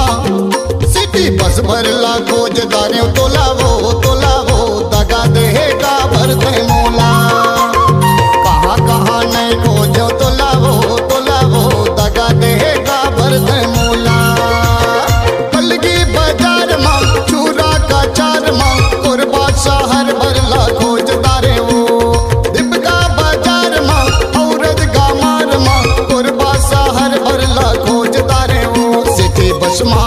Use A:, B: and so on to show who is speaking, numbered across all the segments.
A: बसमा city bus भरला खोजदारे तोला वो दगा देगा भरते मोला। कहाँ कहाँ नहीं खोजो तोला वो दगा देगा भरते मोला। पलगी बाजार माँ चूरा का चार माँ कुरबा शहर भरला खोजदारे वो। दीपका बाजार माँ औरत गामार माँ कुरबा शहर भरला खोजदारे वो। सिटी बसमा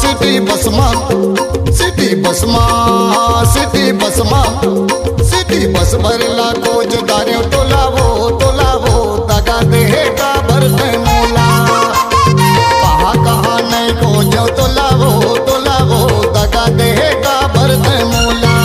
A: सिटी बसमा सिटी बसमा सिटी बसमा सिटी बस भरला खोजदारे तोला वो दगा देगा भरते मोला। कहाँ कहाँ नहीं खोजो तोला वो दगा देगा भरते मोला।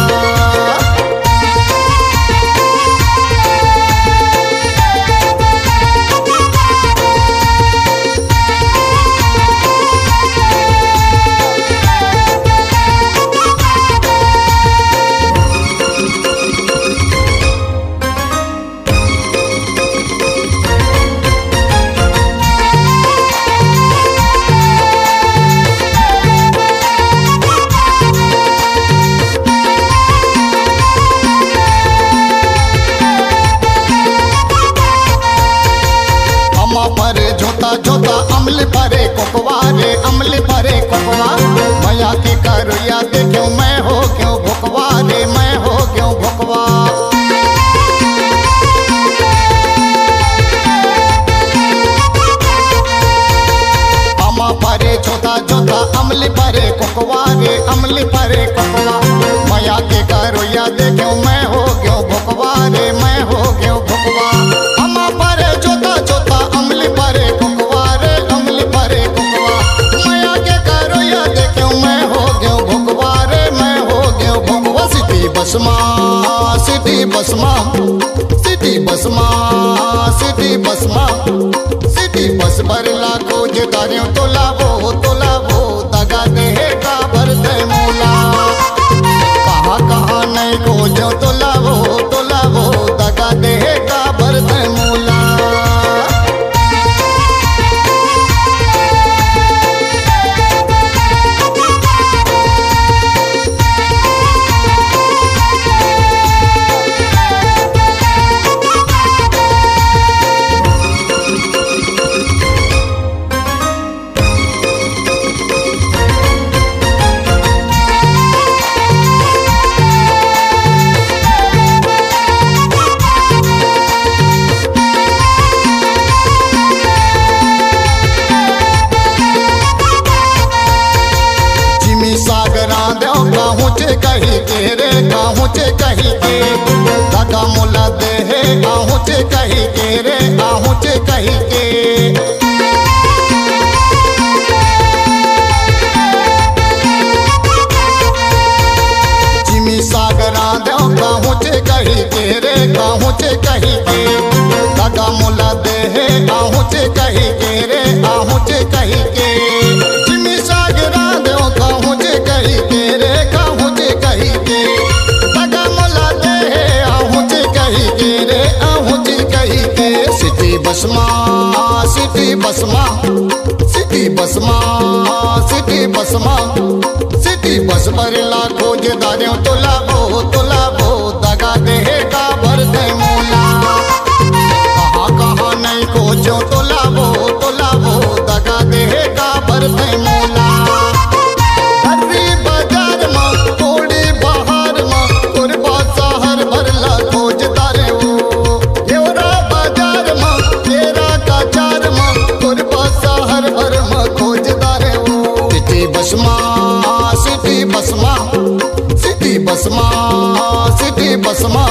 A: जोता अमल भरे कोकवा रे अमल भरे कोकवा। भैया की करुया देखो मैं हो क्यों भोकवा रे मैं हो क्यों भोकवा। अमा भरे जोता अमल भरे कोकवा रे अमल भरे कोकवा। भैया की करुया देखो मैं हो क्यों भोकवा रे मैं हो क्यों भोकवा। अमा भरे जोता अमल भरे बसमा सिटी बसमा सिटी बसमा सिटी बसमा सिटी बस भरला खोजदारे तोला वो दगा देगा भरते मोला। कहाँ कहाँ नहीं खोजो तोला वो दगा देगा भरते मोला। कहीं के रे आहूँ चे कहीं के दगा मोला दे है आहूँ चे कहीं के रे आहूँ चे कहीं के। जिमी सागरा दो आहूँ चे कहीं के रे आहूँ चे कहीं के दगा मोला दे है आहूँ चे कहीं के रे आहूँ चे कहीं के। जिमी सागरा दो आहूँ चे कहीं के रे बसमा सिटी बसमा सिटी बसमा सिटी बसमा सिटी बस भरला खोजदारे तोला वो दगा देगा भरते मोला। कहाँ कहाँ नहीं खोजो तोला वो दगा देगा भरते मोला। हरी बाजार माँ कोड़ी बाहर माँ कुरबा शहर भरला खोजदारे वो। बसमा सिटी बसमा सिटी बसमा सिटी बसमा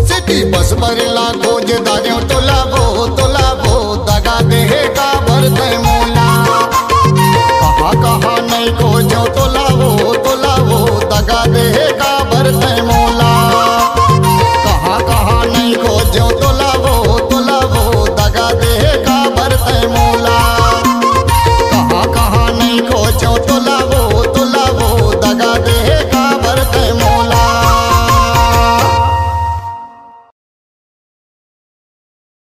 A: सिटी बस भरला खोजदारे तोला